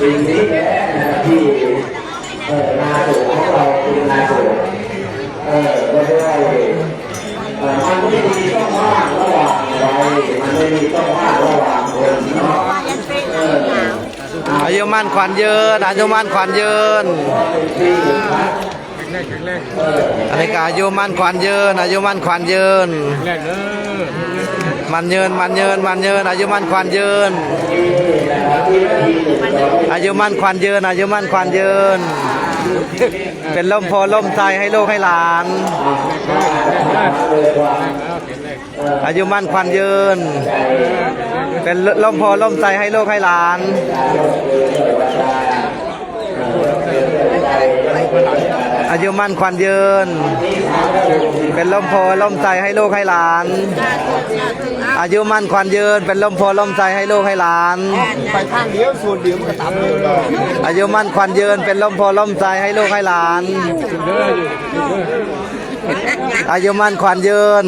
สิ่งนี้แหละที่นาโถของเราคือนาโถก็ได้มันไม่มีต้องว่างระหว่างใครมันไม่มีต้องว่างระหว่างคนเนาะอายุมั่นขวัญยืนอายุมั่นขวัญยืนอันนี้ก็อายุมั่นขวัญยืนอายุมั่นขวัญยืนมันยืนมันยืนมันยืนอายุมั่นขวัญยืนอายุมั่นขวัญยืนอายุมั่นขวัญยืนเป็นล่มโพล่มใจให้ลูกให้หลานอายุมั่นขวัญยืนเป็นล่มโพล่มใจให้ลูกให้หลานอายุมั่นขวัญยืนเป็นล่มโพล่มใจให้ลูกให้หลานอายุมั่นขวัญยืนเป็นล่มโพล่มใจให้ลูกให้หลานไปข้างเดียวส่วนเดียวมันก็ตับเลยอายุมั่นขวัญยืนเป็นล่มโพล่มใจให้ลูกให้หลานอายุมั่นขวัญยืน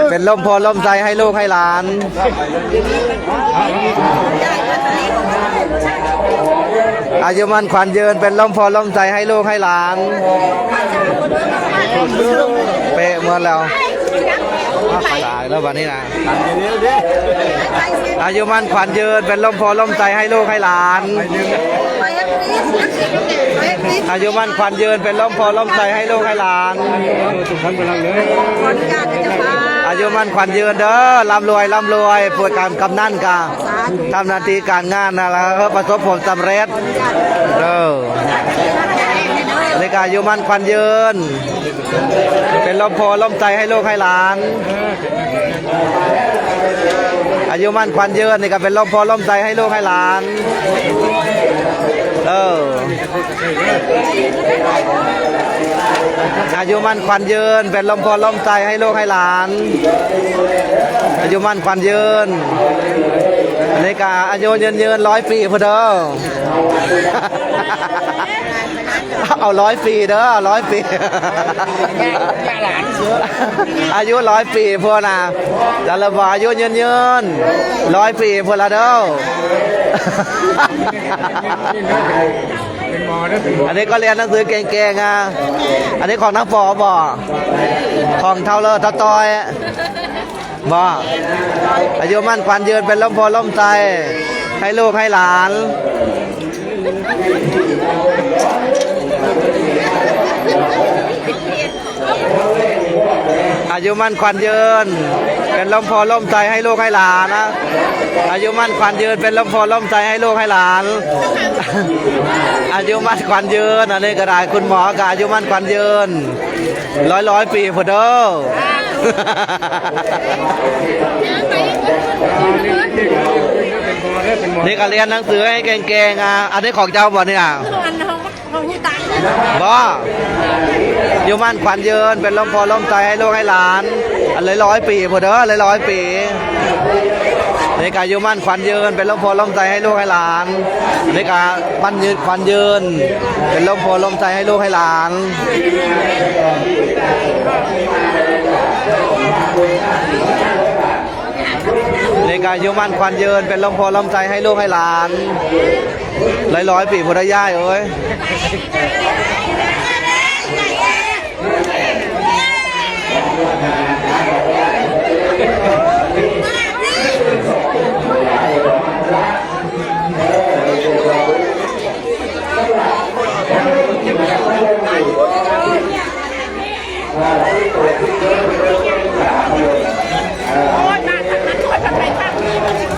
เป็นล่มโพล่มใจให้ลูกให้หลานอายุมั่นขวัญยืนเป็นล่มโพล่มใจให้ลูกให้หลานเป๊ะเมื่อแล้วตายแล้ววันนี้นะอายุมั่นขวัญยืนเป็นล่มโพล่มใจให้ลูกให้หลานอายุมั่นขวัญยืนเป็นล่มโพล่มใจให้ลูกให้หลานอายุมั่นขวัญยืนเด้อร่ำรวยร่ำรวยปวดการกำนั่นกาทำหน้าที่การงานนะแล้วประสบผลสำเร็จเด้อในการอายุมั่นขวัญยืนเป็นล่มโพล่มใจให้ลูกให้หลานอายุมั่นขวัญยืนนี่ก็เป็นล่มโพล่มใจให้ลูกให้หลานอายุมั่นขวัญยืนเป็นลมโพล่มใจให้ลูกให้หลานอายุมั่นขวัญยืนนี่ก็อายุยืน100 ปีพอเด้อเอา100 ปีเด้อ100 ปีอายุ100 ปีพอนะจะระบายอายุยืน100 ปีพอละเด้ออันนี้ก็เรียนหนังสือเก่งๆอ่ะอันนี้ของนักปอบ่ของเท่าเลอเท่าตอยบ่อายุมั่นขวัญยืนเป็นล่มโพล่มใจให้ลูกให้หลานอายุมั่นขวัญยืนเป็นล่มโพล่มใจให้ลูกให้หลานนะอายุมั่นขวัญยืนเป็นล่มโพล่มใจให้ลูกให้หลานอายุมั่นขวัญยืนอันนี้ก็ได้คุณหมอกับอายุมั่นขวัญยืนร้อยปีพอเด้อนี่ก็เรียนหนังสือให้เก่งๆอ่ะอันนี้ของเจ้าบ่เนี่ยบ่อายุมั่นขวัญยืนเป็นล่มโพล่มใจให้ลูกให้หลานอัน100 ปีพอเด้อ100 ปีนี่ก็อายุมั่นขวัญยืนเป็นล่มโพล่มใจให้ลูกให้หลานนี่ก็มั่นยืนขวัญยืนเป็นล่มโพล่มใจให้ลูกให้หลานนี่ก็อายุมั่นขวัญยืนเป็นล่มโพล่มใจให้ลูกให้หลาน100 ปีพอได้ย่ายเอ้ย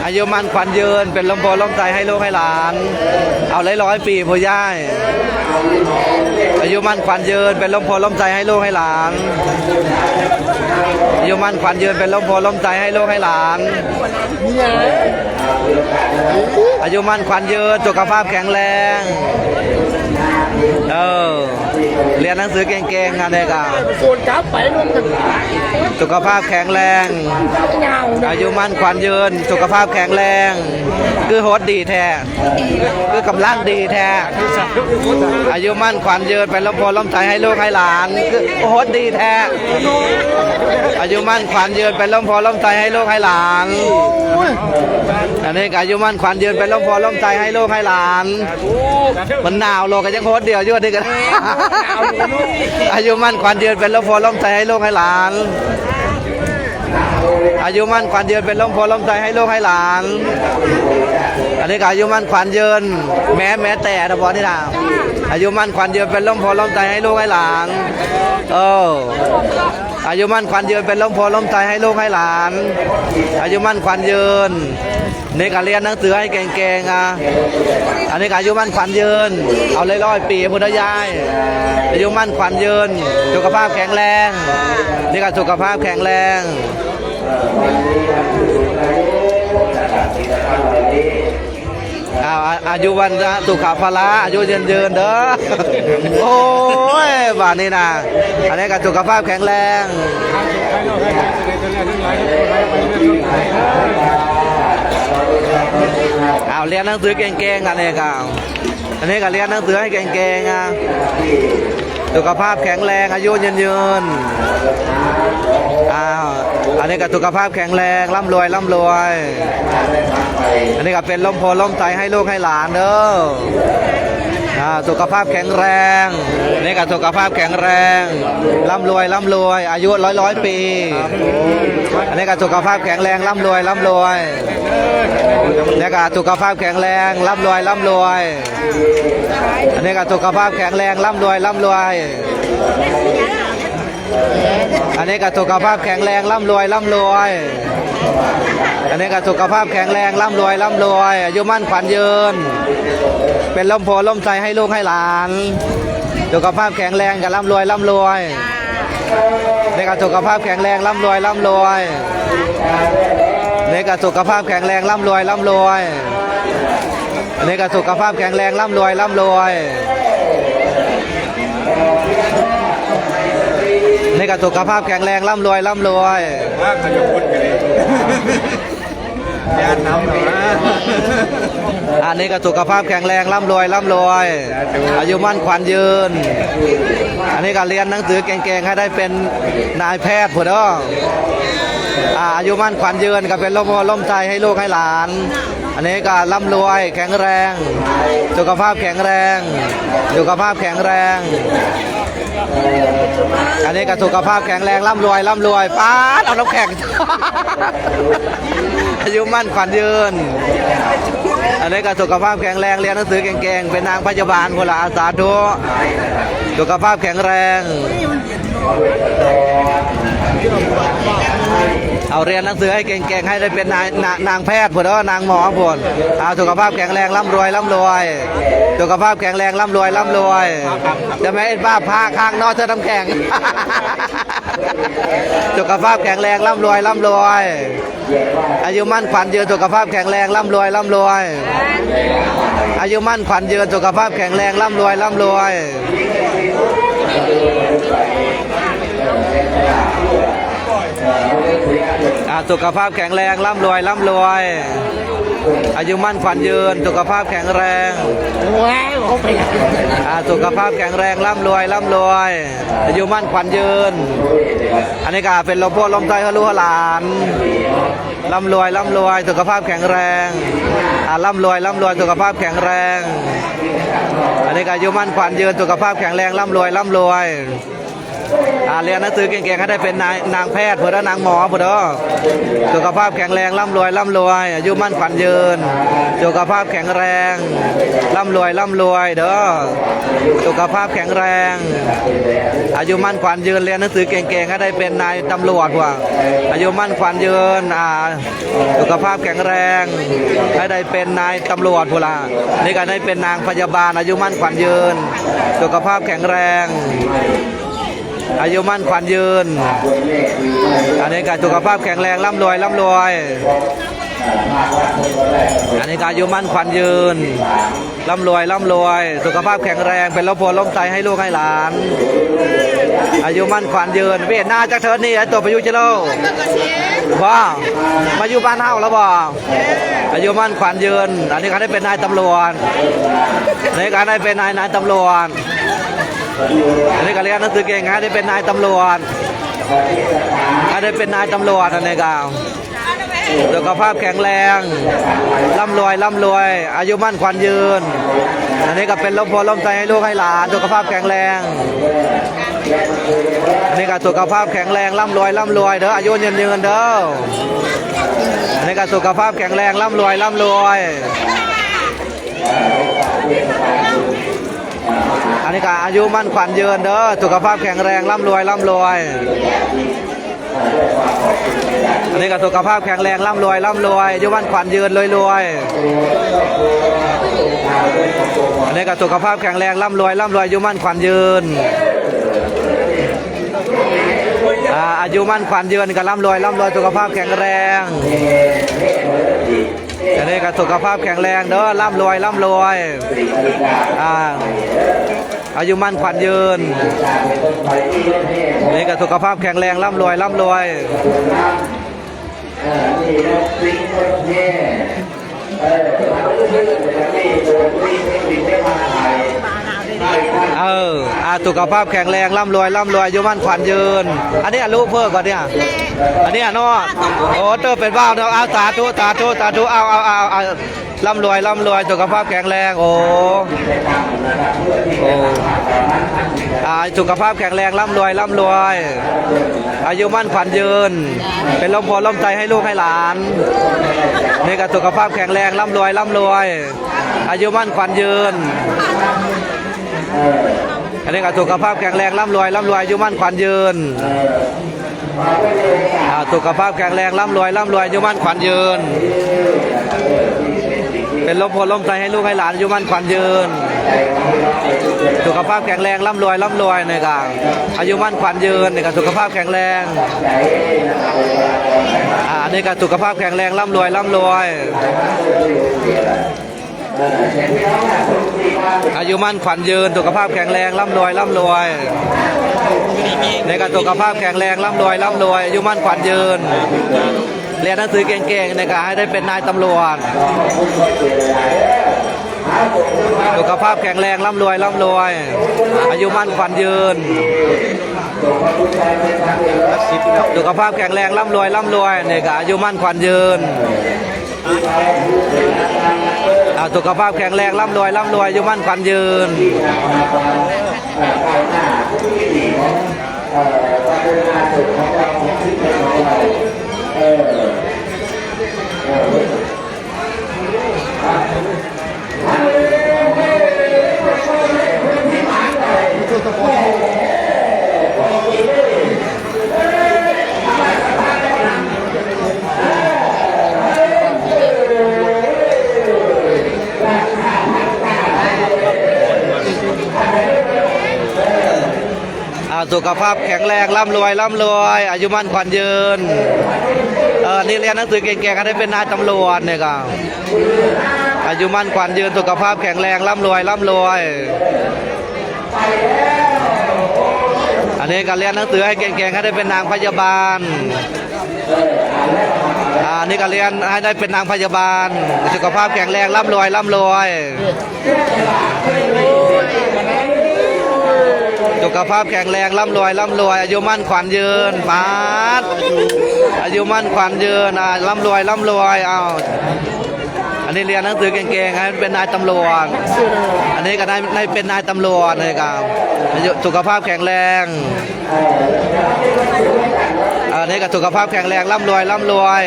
อายุมั่นขวัญยืนเป็นลมโพล่มใจให้ลูกให้หลานเอา100 ปีพ่อย่ายอายุมั่นขวัญยืนเป็นลมโพล่มใจให้ลูกให้หลานอายุมั่นขวัญยืนเป็นลมโพล่มใจให้ลูกให้หลานอายุมั่นขวัญยืนสุขภาพแข็งแรงเรียนหนังสือเก่งๆงานเด็กอ่ะสุขภาพแข็งแรงอายุมั่นขวัญยืนสุขภาพแข็งแรงคือโหดดีแท้คือกำลังดีแท้อายุมั่นขวัญยืนเป็นลมโพล่มใจให้ลูกให้หลานคือโหดดีแท้อายุมั่นขวัญยืนเป็นลมโพล่มใจให้ลูกให้หลานอันนี้อายุมั่นขวัญยืนเป็นลม มโพล่มใจให้ลูกให้หลานมันหนาวโลกกันยังโคตรเดียวยั่วดีกันอายุมั่นขวัญยืนเป็นลมโพล่มใจให้ลูกให้หลานอายุมั่นขวัญยืนเป็นลมโพล่มใจให้ลูกให้หลานอันนี้ก็อายุมั่นขวัญยืนแม้แต่นะบอนี่นะอายุมั่นขวัญยืนเป็นลมโพล่มใจให้ลูกให้หลานอายุมั่นขวัญยืนเป็นลมโพล่มใจให้ลูกให้หลานอายุมั่นขวัญยืนนี่ก็เรียนหนังสือให้เก่งๆอ่ะอันนี้ก็อายุมั่นขวัญยืนเอาเลย100 ปีพุทธยายอายุมั่นขวัญยืนสุขภาพแข็งแรงนี่ก็สุขภาพแข็งแรงอายุวันนะสุขภาระอายุยืนเด้อโอ้ยบ้านนี้นะอันนี้ก็สุขภาพแข็งแรงเอาเรียนหนังสือเก่งๆอันนี้ก็เรียนหนังสือให้เก่งๆอ่ะสุขภาพแข็งแรงอายุยืนอันนี้ก็สุขภาพแข็งแรงร่ำรวยอันนี้ก็เป็นลมโพล่มใจให้ลูกให้หลานเด้อสุขภาพแข็งแรงนี่ก็สุขภาพแข็งแรงร่ำรวยอายุร้อยปีอันนี้ก็สุขภาพแข็งแรงร่ำรวยนี่ก็สุขภาพแข็งแรงร่ำรวยอันนี้ก็สุขภาพแข็งแรงร่ำรวยอันนี้ก็สุขภาพแข็งแรงร่ำรวยอันนี้ก็สุขภาพแข็งแรงร่ำรวยอายุมั่นขวัญยืนเป็นลมโพล่มใจให้ลูกให้หลานสุขภาพแข็งแรงกับร่ำรวยนี่ก็สุขภาพแข็งแรงร่ำรวยนี่ก็สุขภาพแข็งแรงร่ำรวยนี่ก็สุขภาพแข็งแรงร่ำรวยนี่ก็สุขภาพแข็งแรงร่ำรวยว่าขยับคนกันเลยยาหนาวหน่อย อันนี้ก็สุขภาพแข็งแรงร่ำรวยอายุมั่นขวัญยืนอันนี้ก็เรียนหนังสือเก่งๆให้ได้เป็นนายแพทย์ผู้เด้ออายุมั่นขวัญยืนก็เป็นล่มใจให้ลูกให้หลานอันนี้ก็ร่ำรวยแข็งแรงสุขภาพแข็งแรงอันนี้ก็สุขภาพแข็งแรงร่ำรวยป๊าดเอาน้ำแข็ง อายุมั่นขวัญยืนอันนี้ก็สุขภาพแข็งแรงเรียนหนังสือเก่งๆเป็นนางพยาบาลคนละอาสาทุสุขภาพแข็งแรงเอาเรียนหนังสือให้เก่งๆให้ได้เป็นนางแพทย์ผู้เด้อนางหมอผู้เอาสุขภาพแข็งแรงร่ำรวยสุขภาพแข็งแรงร่ำรวยจะไม่เอ็นบ้าผ้าข้างนอกเธอน้ำแข็ง สุขภาพแข็งแรงร่ำรวยอายุมั่นขวัญยืนสุขภาพแข็งแรงร่ำรวยอายุมั่นขวัญยืนสุขภาพแข็งแรงร่ำรวยสุขภาพแข็งแรงร่ำรวยอายุมั่นขวัญยืนสุขภาพแข็งแรงสุขภาพแข็งแรงร่ำรวยอายุมั่นขวัญยืนอันนี้ก็เป็นลมโพล่มใจให้ลูกให้หลานร่ำรวยสุขภาพแข็งแรงร่ำรวยสุขภาพแข็งแรงอันนี้ก็อายุมั่นขวัญยืนสุขภาพแข็งแรงร่ำรวยเรียนหนังสือเก่งๆให้ได้เป็นนางแพทย์ผู้เด้อนางหมอผู้เด้อสุขภาพแข็งแรงร่ำรวยอายุมั่นขวัญยืนสุขภาพแข็งแรงร่ำรวยเด้อสุขภาพแข็งแรงอายุมั่นขวัญยืนเรียนหนังสือเก่งๆให้ได้เป็นนายตำรวจว่ะอายุมั่นขวัญยืนสุขภาพแข็งแรงให้ได้เป็นนายตำรวจผู้ละนี่ก็ได้เป็นนางพยาบาลอายุมั่นขวัญยืนสุขภาพแข็งแรงอายุมั่นขวัญยืนอันนี้ก็สุขภาพแข็งแรงร่ำรวยอันนี้ก็อายุมั่นขวัญยืนร่ำรวยสุขภาพแข็งแรงเป็นลมโพล่มใจให้ลูกให้หลานอายุมั่นขวัญยืนเวียนหน้าจากเธอนี่ไอ้ตัวประยุทธ์เจ้าบ่มาอยู่บ้านเฮาแล้วบ่อายุมั่นขวัญยืนอันนี้ก็ได้เป็นนายตำรวจอันนี้ก็ได้เป็นนายตำรวจอันนี้ก็เรียนหนังสือเก่งให้ได้เป็นนายตำรวจให้ได้เป็นนายตำรวจอันนี้ก็ สุขภาพแข็งแรงร่ำรวยร่ำรวยอายุมั่นขวัญยืนอันนี้ก็เป็นลมโพลมใจให้ลูกให้หลานสุขภาพแข็งแรงอันนี้ก็สุขภาพแข็งแรงร่ำรวยร่ำรวยเด้ออายุยืนยืนเด้ออันนี้ก็สุขภาพแข็งแรงร่ำรวยร่ำรวยอันนี้ก็อายุมั่นขวัญยืนเด้อสุขภาพแข็งแรงร่ำรวยร่ำรวยอันนี้ก็สุขภาพแข็งแรงร่ำรวยร่ำรวยอายุมั่นขวัญยืนรวยรวยอันนี้ก็สุขภาพแข็งแรงร่ำรวยร่ำรวยอายุมั่นขวัญยืนอายุมั่นขวัญยืนก็ร่ำรวยร่ำรวยสุขภาพแข็งแรงอันนี้ก็สุขภาพแข็งแรงเด้อร่ำรวยร่ำรวยอายุมั่นขวัญยืนนี่ก็สุขภาพแข็งแรงร่ำรวยร่ำรวยสุขภาพแข็งแรงร่ำรวยร่ำรวยอายุมั่นขวัญยืนอันนี้ลูกเพิ่มก่อนเนี่ยอันนี้นอโอ้เตอร์เป็นบ้าเนาะสาธุสาธุสาธุเอาร่ำรวยร่ำรวยสุขภาพแข็งแรงโอ้สุขภาพแข็งแรงร่ำรวยร่ำรวยอายุมั่นขวัญยืนเป็นลมโพลมใจให้ลูกให้หลานนี่ก็สุขภาพแข็งแรงร่ำรวยร่ำรวยอายุมั่นขวัญยืนอันนี้ก็สุขภาพแข็งแรงร่ำรวยร่ำรวยอายุมั่นขวัญยืนสุขภาพแข็งแรงร่ำรวยร่ำรวยอายุมั่นขวัญยืนเป็นลมโพลมใจให้ลูกให้หลานอายุมั่นขวัญยืนสุขภาพแข็งแรงร่ำรวยร่ำรวยนี่ก็อายุมั่นขวัญยืนนี่ก็สุขภาพแข็งแรงนี่ก็สุขภาพแข็งแรงร่ำรวยร่ำรวยอายุมั่นขวัญยืนสุขภาพแข็งแรงร่ำรวยร่ำรวยในการสุขภาพแข็งแรงร่ำรวยร่ำรวยอายุมั่นขวัญยืนเรียนหนังสือเก่งๆในการให้ได้เป็นนายตำรวจสุขภาพแข็งแรงร่ำรวยร่ำรวยอายุมั่นขวัญยืนสุขภาพแข็งแรงร่ำรวยร่ำรวยในการอายุมั่นขวัญยืนสุขภาพแข็งแรงร่ำรวยร่ำรวยอายุมั่นขวัญยืนสุขภาพแข็งแรงร่ำรวยร่ำรวยอายุมั่นขวัญยืนนี่เรียนหนังสือเก่งๆกันได้เป็นนายตำรวจเนี่ยครับอายุมั่นขวัญยืนสุขภาพแข็งแรงร่ำรวยร่ำรวยอันนี้การเรียนหนังสือให้เก่งๆให้ได้เป็นนางพยาบาลนี่การเรียนให้ได้เป็นนางพยาบาลสุขภาพแข็งแรงร่ำรวยร่ำรวยสุขภาพแข็งแรงร่ำรวยร่ำรวยอายุมั่นขวัญยืนปาดอายุมั่นขวัญยืนร่ำรวยร่ำรวยอันนี้เรียนหนังสือเก่งๆให้เป็นนายตำรวจอันนี้ก็ได้เป็นนายตำรวจเลยครับสุขภาพแข็งแรงอันนี้ก็สุขภาพแข็งแรงร่ำรวยร่ำรวย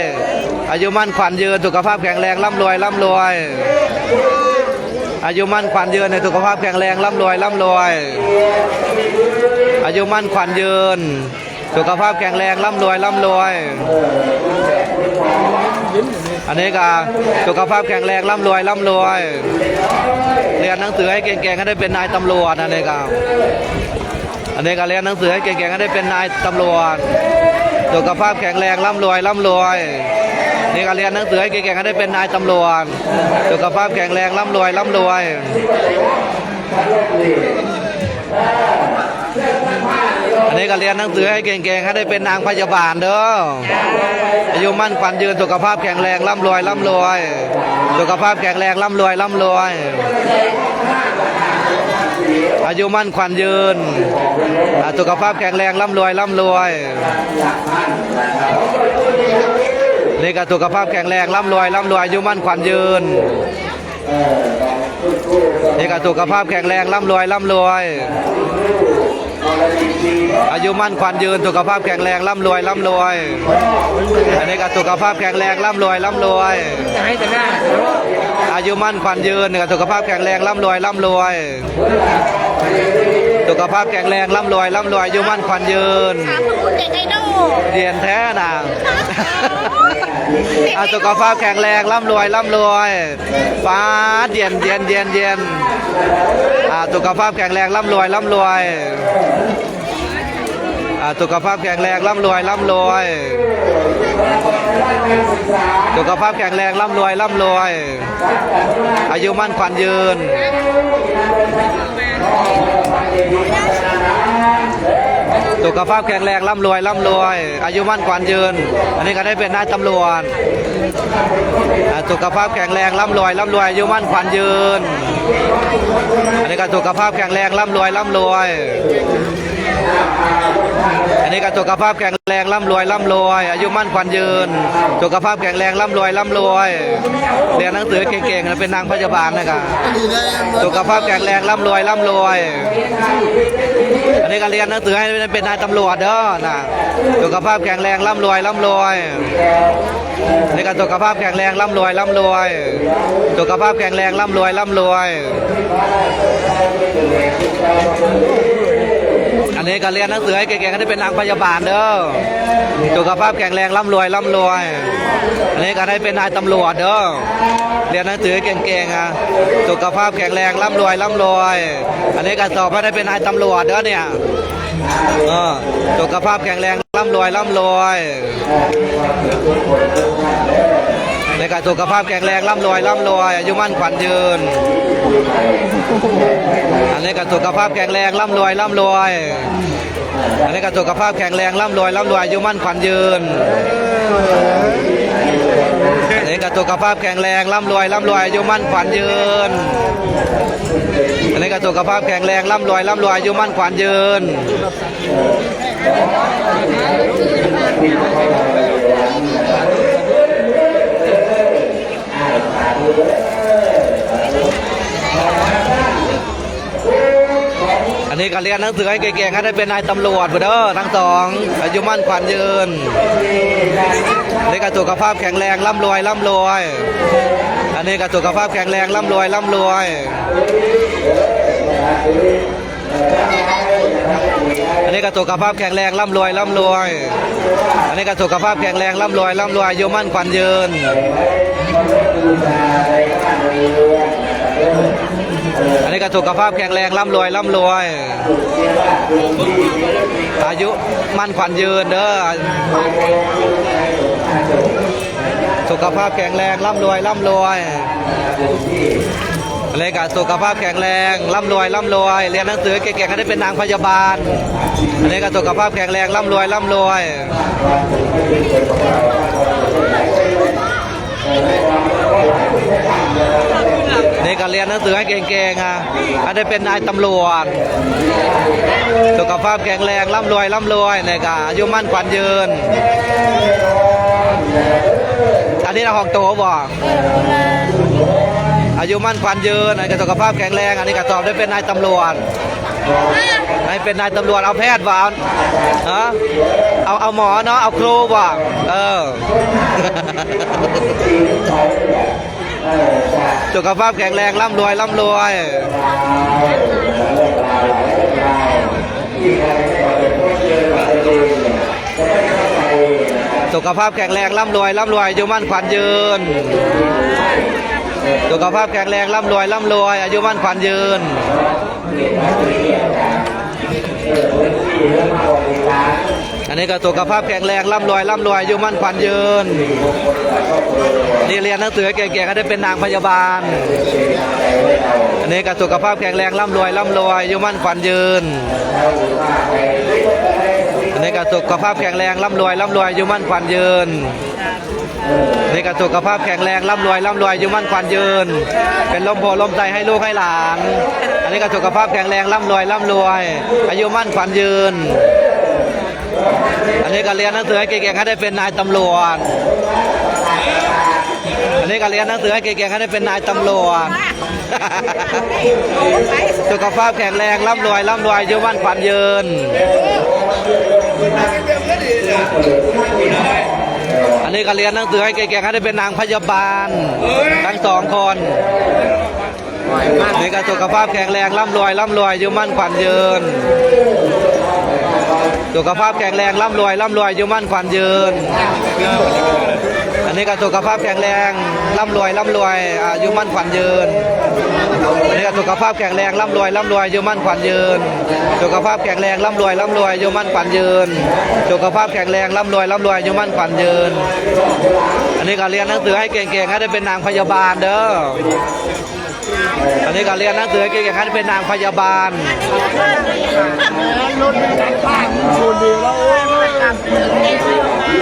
อายุมั่นขวัญยืนสุขภาพแข็งแรงร่ำรวยร่ำรวยอายุมั่นขวัญยืนในสุขภาพแข็งแรงร่ำรวยร่ำรวยอายุมั่นขวัญยืนสุขภาพแข็งแรงร่ำรวยร่ำรวยอันนี้ก็สุขภาพแข็งแรงร่ำรวยร่ำรวยเรียนหนังสือให้เก่งๆให้ได้เป็นนายตำรวจอันนี้ก็เรียนหนังสือให้เก่งๆให้ได้เป็นนายตำรวจสุขภาพแข็งแรงร่ำรวยร่ำรวยนี่ก็เรียนหนังสือให้เก่งๆให้ได้เป็นนายตำรวจสุขภาพแข็งแรงร่ำรวยร่ำรวยอันนี้ก็เรียนหนังสือให้เก่งๆให้ได้เป็นนางพยาบาลเด้ออายุมั่นขวัญยืนสุขภาพแข็งแรงร่ำรวยร่ำรวยสุขภาพแข็งแรงร่ำรวยร่ำรวยอายุมั่นขวัญยืนสุขภาพแข็งแรงร่ำรวยร่ำรวย นี่ก็สุขภาพแข็งแรงร่ำรวยอายุมั่นขวัญยืนนี่ก็สุขภาพแข็งแรงร่ำรวยอายุมั่นขวัญยืนสุขภาพแข็งแรงร่ำรวยอันนี้ก็สุขภาพแข็งแรงร่ำรวยให้แต่หน้า อายุมั่นขวัญยืนนี่ก็สุขภาพแข็งแรงร่ำรวยสุขภาพแข็งแรงร่ำรวยอายุมั่นขวัญยืน ถามคุณเด็กไอดอล เรียนแท้นะสุขภาพแข็งแรงร่ำรวยฟ้าเย็นสุขภาพแข็งแรงร่ำรวยสุขภาพแข็งแรงร่ำรวยสุขภาพแข็งแรงร่ำรวยอายุมั่นขวัญยืนสุขภาพแข็งแรงร่ำรวยอายุมั่นขวัญยืนอันนี้ก็ได้เป็นนายตำรวจสุขภาพแข็งแรงร่ำรวยอายุมั่นขวัญยืนอันนี้ก็สุขภาพแข็งแรงร่ำรวยอันนี้ก็สุขภาพแข็งแรงร่ำรวยอายุมั่นขวัญยืนสุขภาพแข็งแรงร่ำรวยเรียนหนังสือเก่งๆเป็นนางพยาบาลนะครับสุขภาพแข็งแรงร่ำรวยอันนี้ก็เรียนหนังสือให้เป็นนายตำรวจเด้อนะสุขภาพแข็งแรงร่ำรวยนี่ก็สุขภาพแข็งแรงร่ำรวยสุขภาพแข็งแรงร่ำรวยอันนี้ก็เรียนหนังสือให้เก่งๆให้ได้เป็นนางพยาบาลเด้อสุขภาพแข็งแรงร่ำรวยอันนี้ก็ได้เป็นนายตำรวจเด้อเรียนหนังสือเก่งๆสุขภาพแข็งแรงร่ำรวยอันนี้ก็สอบให้ได้เป็นนายตำรวจเด้อเนี่ยสุขภาพแข็งแรงร่ำรวยในการสุขภาพแข็งแรงร่ำรวยอายุมั่นขวัญยืนอันนี้ก็สุขภาพแข็งแรงร่ำรวยอันนี้ก็สุขภาพแข็งแรงร่ำรวยอายุมั่นขวัญยืนอันนี้ก็สุขภาพแข็งแรงร่ำรวยอายุมั่นขวัญยืนอันนี้ก็สุขภาพแข็งแรงร่ำรวยอายุมั่นขวัญยืนอันนี้ก็เรียนหนังสือให้เก่งๆให้ได้เป็นนายตำรวจเด้อทั้งสองอายุมั่นขวัญยืนนี่ก็สุขภาพแข็งแรงร่ำรวยอันนี้ก็สุขภาพแข็งแรงร่ำรวยอันนี้ก็สุขภาพแข็งแรงร่ำรวยอันนี้ก็สุขภาพแข็งแรงร่ำรวยอายุมั่นขวัญยืนอันนี้ก็สุขภาพแข็งแรงร่ำรวยอายุมั่นขวัญยืนเด้อสุขภาพแข็งแรงร่ำรวยอะไรกับสุขภาพแข็งแรงร่ำรวยเรียนหนังสือเก่งๆให้ได้เป็นนางพยาบาลอันนี้กับสุขภาพแข็งแรงร่ำรวยนี่ก็เรียนหนังสือให้เก่งๆให้ได้เป็นนายตำรวจสุขภาพแข็งแรงร่ำรวยนี่ก็อายุมั่นขวัญยืนอันนี้เราของโตบอกอายุมั่นขวัญยืนอันนี้ก็สุขภาพแข็งแรงอันนี้ก็สอบได้เป็นนายตำรวจให้เป็นนายตำรวจเอาแพทย์บ่เอาหมอเนาะเอาครูบ่สุขภาพแข็งแรงร่ำรวยสุขภาพแข็งแรงร่ำรวยอายุมั่นขวัญยืนสุขภาพแข็งแรงร่ำรวยอายุมั่นขวัญยืนอันนี้ก็สุขภาพแข็งแรงร่ำรวยอายุมั่นขวัญยืนนี่เรียนหนังสือเก่งๆก็ได้เป็นนางพยาบาลอันนี้ก็สุขภาพแข็งแรงร่ำรวยอายุมั่นขวัญยืนอันนี้ก็สุขภาพแข็งแรงร่ำรวยอายุมั่นขวัญยืนนี่ก็สุขภาพแข็งแรงร่ำรวยอายุมั่นขวัญยืนเป็นลมโพลมใจให้ลูกให้หลานอันนี้ก็สุขภาพแข็งแรงร่ำรวยอายุมั่นขวัญยืนอันนี้ก็เรียนหนังสือให้เก่งๆให้ได้เป็นนายตำรวจ อันนี้ก็เรียนหนังสือให้เก่งๆให้ได้เป็นนายตำรวจ สุขภาพแข็งแรงร่ำรวยร่ำรวยอายุมั่นขวัญยืน อันนี้ก็เรียนหนังสือให้เก่งๆให้ได้เป็นนางพยาบาลทั้งสองคนนี่ก็สุขภาพแข็งแรงร่ำรวยร่ำรวยอายุมั่นขวัญยืน สุขภาพแข็งแรงร่ำรวยร่ำรวยอายุมั่นขวัญยืน อันนี้ก็สุขภาพแข็งแรงร่ำรวยร่ำรวยอายุมั่นขวัญยืน อันนี้ก็สุขภาพแข็งแรงร่ำรวยร่ำรวยอายุมั่นขวัญยืน สุขภาพแข็งแรงร่ำรวยร่ำรวยอายุมั่นขวัญยืน สุขภาพแข็งแรงร่ำรวยร่ำรวยอายุมั่นขวัญยืน อันนี้ก็เรียนหนังสือให้เก่งๆให้ได้เป็นนางพยาบาลเด้อ อันนี้ก็เรียนหนังสือให้เก่งๆให้ได้เป็นนางพยาบาล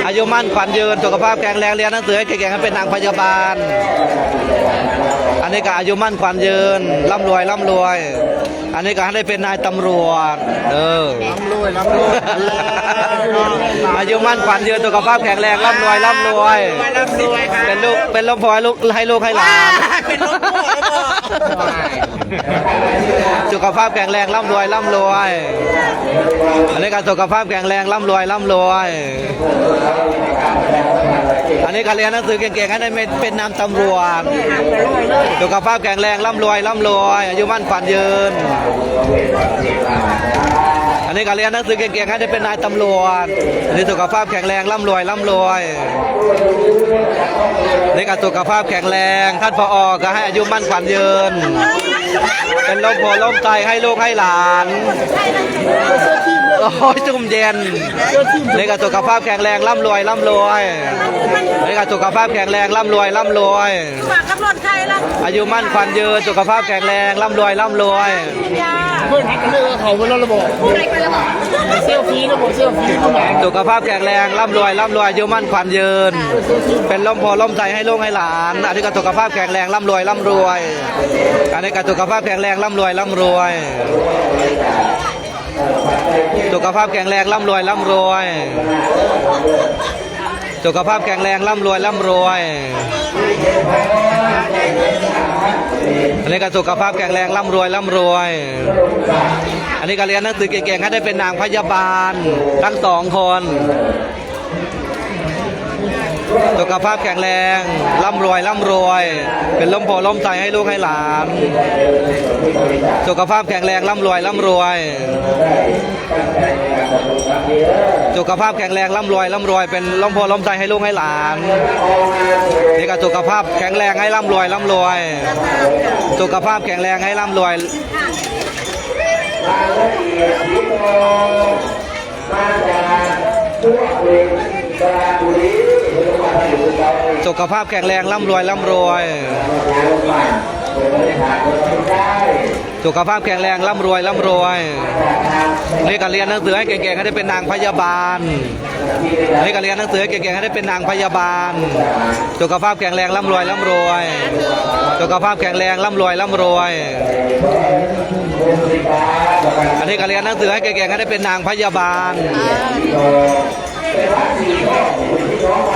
อายุมั่นขวัญยืนสุขภาพแข็งแรงเรียนหนังสือให้เก่งๆให้เป็นนางพยาบาล อันนี้ก็อายุมั่นขวัญยืนร่ำรวยร่ำรวย อันนี้ก็ให้ได้เป็นนายตำรวจร่ำรวยร่ำรวยอายุมั่นขวัญยืนสุขภาพแข็งแรงร่ำรวยร่ำรวยเป็นลูกเป็นลมพอให้ลูกให้หลานสุขภาพแข็งแรงร่ำรวยร่ำรวยอันนี้ก็สุขภาพแข็งแรงร่ำรวยร่ำรวยอันนี้ก็เรียนหนังสือเก่งๆให้ได้เป็นนายตำรวจสุขภาพแข็งแรงร่ำรวยร่ำรวยอายุมั่นขวัญยืน อันนี้ก็เรียนหนังสือเก่งๆให้ได้เป็นนายตำรวจอันนี้สุขภาพแข็งแรงร่ำรวยร่ำรวยนี่ก็สุขภาพแข็งแรงท่านผอ.ก็ให้อายุมั่นขวัญยืนเป็นลมโพล่มใจให้ลูกให้หลานโอ้ยจุ่มเย็นนี่ก็สุขภาพแข็งแรงร่ำรวยร่ำรวยนี่ก็สุขภาพแข็งแรงร่ำรวยร่ำรวยอายุมั่นขวัญยืนสุขภาพแข็งแรงร่ำรวยร่ำรวยเพื่อนทักกันเลยเขาเป็นระบบเซลฟี่ระบบเซลฟี่เข้ามาสุขภาพแข็งแรงร่ำรวยร่ำรวยอายุมั่นขวัญยืนเป็นลมโพล่มใจให้ลูกให้หลานอันนี้ก็สุขภาพแข็งแรงร่ำรวยร่ำรวยอันนี้ก็สุขภาพแข็งแรงร่ำรวยร่ำรวยสุขภาพแข็งแรงร่ำรวยร่ำรวยสุขภาพแข็งแรงร่ำรวยร่ำรวยอันนี้ก็สุขภาพแข็งแรงร่ำรวยร่ำรวยอันนี้ก็เรียนหนังสือเก่งๆให้ได้เป็นนางพยาบาลทั้งสองคนสุขภาพแข็งแรงร่ำรวยร่ำรวยเป็นลมโพล่มใจให้ลูกให้หลานสุขภาพแข็งแรงร่ำรวยร่ำรวยสุขภาพแข็งแรงร่ำรวยร่ำรวยเป็นลมโพล่มใจให้ลูกให้หลานนี่ก็สุขภาพแข็งแรงให้ร่ำรวยร่ำรวยสุขภาพแข็งแรงให้ร่ำรวยสุขภาพแข็งแรงร่ำรวยร่ำรวยสุขภาพแข็งแรงร่ำรวยร่ำรวยนี่ก็เรียนหนังสือให้เก่งๆให้ได้เป็นนางพยาบาลนี่ก็เรียนหนังสือให้เก่งๆให้ได้เป็นนางพยาบาลสุขภาพแข็งแรงร่ำรวยร่ำรวยสุขภาพแข็งแรงร่ำรวยร่ำรวยอันนี้ก็เรียนหนังสือให้เก่งๆให้ได้เป็นนางพยาบาล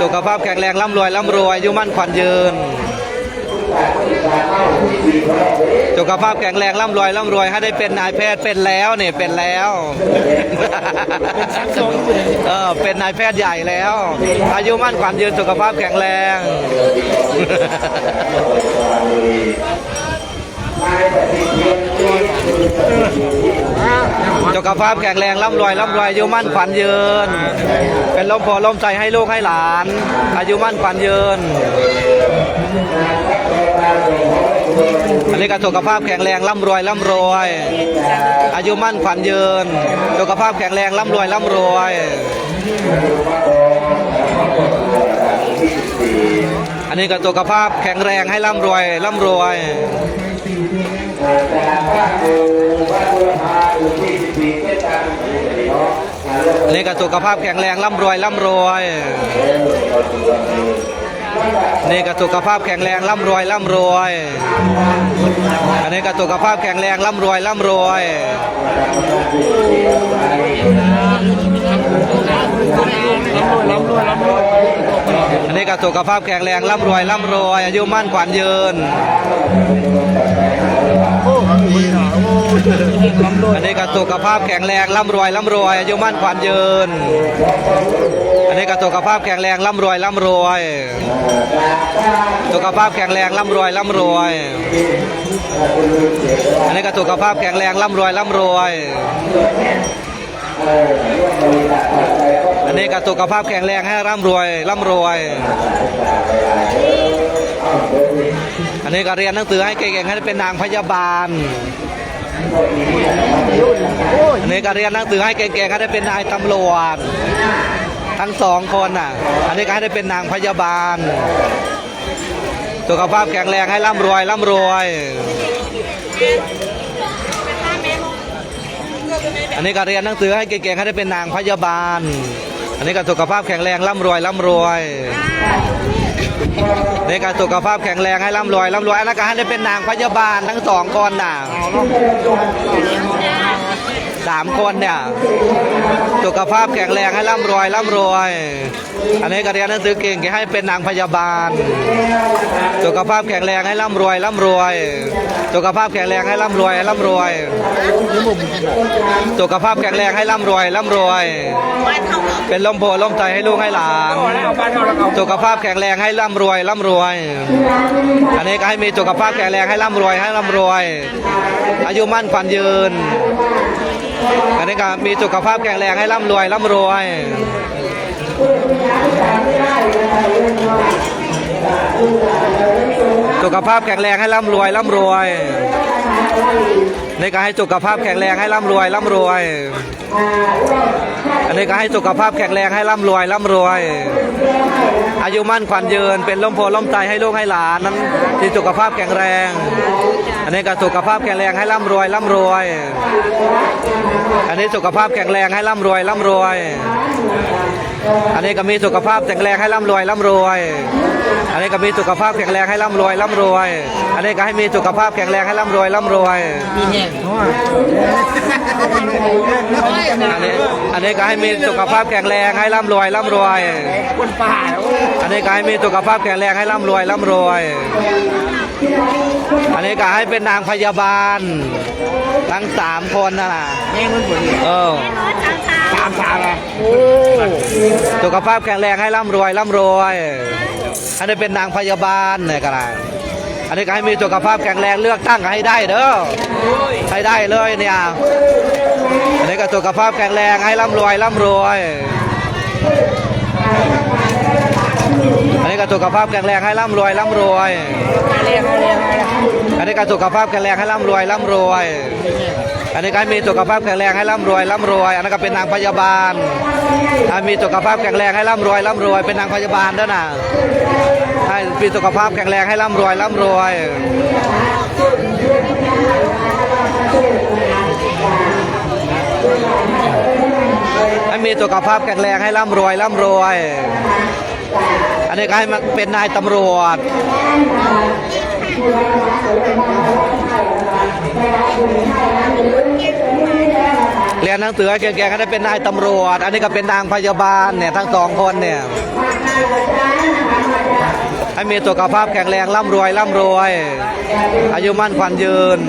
สุขภาพแข็งแรงร่ำรวยร่ำรวยอายุมั่นขวัญยืนสุขภาพแข็งแรงร่ำรวยร่ำรวยให้ได้เป็นนายแพทย์เป็นแล้วเนี่ยเป็นแล้วเป็นนายแพทย์ใหญ่แล้วอายุมั่นขวัญยืนสุขภาพแข็งแรงสุขภาพแข็งแรงร่ำรวยร่ำรวยอายุมั่นขวัญยืนเป็นลมโพล่มใจให้ลูกให้หลานอายุมั่นขวัญยืนอันนี้ก็สุขภาพแข็งแรงร่ำรวยร่ำรวยอายุมั่นขวัญยืนสุขภาพแข็งแรงร่ำรวยร่ำรวยอันนี้ก็สุขภาพแข็งแรงให้ร่ำรวยร่ำรวยนี่ก็สุขภาพแข็งแรงร่ำรวยร่ำรวยนี่ก็สุขภาพแข็งแรงร่ำรวยร่ำรวยอันนี้ก็สุขภาพแข็งแรงร่ำรวยร่ำรวยอัน นี้ก็สุขภาพแข็งแรงร่ำรวยอายุมั่นขวัญยืนอันนี้ก็สุขภาพแข็งแรงร่ำรวยอายุมั่นขวัญยืนอันนี้ก็สุขภาพแข็งแรงร่ำรวยสุขภาพแข็งแรงร่ำรวยอันนี้ก็สุขภาพแข็งแรงร่ำรวยอันนี้ก็สุขภาพแข็งแรงให้ร่ำรวยอันนี้ก็เรียนหนังสือให้เก่งๆให้เป็นนางพยาบาลอันนี้ก็เรียนหนังสือให้เก่งๆให้ได้เป็นนายตำรวจทั้งสองคนน่ะอันนี้ก็ให้ได้เป็นนางพยาบาลสุขภาพแข็งแรงให้ร่ำรวยอันนี้ก็เรียนหนังสือให้เก่งๆให้ได้เป็นนางพยาบาลอันนี้ก็สุขภาพแข็งแรงร่ำรวยในการสุขภาพแข็งแรงให้ร่ำรวยอันนั้นก็ให้ได้เป็นนางพยาบาลทั้งสองคนน่ะ3 คนเนี่ยสุขภาพแข็งแรงให้ร่ำรวยอันนี้ก็เรียนหนังสือเก่งให้เป็นนางพยาบาลสุขภาพแข็งแรงให้ร่ำรวยสุขภาพแข็งแรงให้ร่ำรวยสุขภาพแข็งแรงให้ร่ำรวยเป็นลมโพล่มใจให้ลูกให้หลานสุขภาพแข็งแรงให้ร่ำรวยอันนี้ก็ให้มีสุขภาพแข็งแรงให้ร่ำรวยอายุมั่นขวัญยืนอันนี้ก็มีสุขภาพแข็งแรงให้ร่ำรวยสุขภาพแข็งแรงให้ร่ำรวยในการให้สุขภาพแข็งแรงให้ร่ำรวยอันนี้ก็ให้สุขภาพแข็งแรงให้ร่ำรวยอายุมั่นขวัญยืนเป็นลมโพล่มใจให้ลูกให้หลานนั้นที่สุขภาพแข็งแรงอันนี้ก็สุขภาพแข็งแรงให้ร่ำรวยอันนี้สุขภาพแข็งแรงให้ร่ำรวยอันนี้ก็มีสุขภาพแข็งแรงให้ร่ำรวยอันนี้ก็มีสุขภาพแข็งแรงให้ร่ำรวยอันนี้ก็ให้มีสุขภาพแข็งแรงให้ร่ำรวยอันนี้ก็ให้มีสุขภาพแข็งแรงให้ร่ำรวยคนป่าอันนี้ก็ให้มีสุขภาพแข็งแรงให้ร่ำรวยอันนี้ก็ให้เป็นนางพยาบาลทั้ง3 คนน่ะสุขภาพแข็งแรงให้ร่ำรวยอันนี้เป็นนางพยาบาลเนี่ยกันอันนี้ก็ให้มีสุขภาพแข็งแรงเลือกตั้งให้ได้เด้อให้ได้เลยเนี่ยอันนี้ก็สุขภาพแข็งแรงให้ร่ำรวยอันนี้ก็สุขภาพแข็งแรงให้ร่ำรวยอันนี้ก็สุขภาพแข็งแรงให้ร่ำรวยอันนี้ก็ให้มีสุขภาพแข็งแรงให้ร่ำรวยอันนั้นก็เป็นนางพยาบาลมีสุขภาพแข็งแรงให้ร่ำรวยเป็นนางพยาบาลด้วยนะให้มีสุขภาพแข็งแรงให้ร่ำรวยให้มีสุขภาพแข็งแรงให้ร่ำรวยอันนี้ก็ให้มันเป็นนายตำรวจเรียนหนังสือเก่งๆก็ได้เป็นนายตำรวจอันนี้ก็เป็นนางพยาบาลเนี่ยทั้ง2 คนเนี่ยให้มีสุขภาพแข็งแรงร่ำรวยอายุมั่นขวัญยืน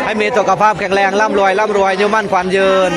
ให้มีสุขภาพแข็งแรงร่ำรวยอายุมั่นขวัญยืน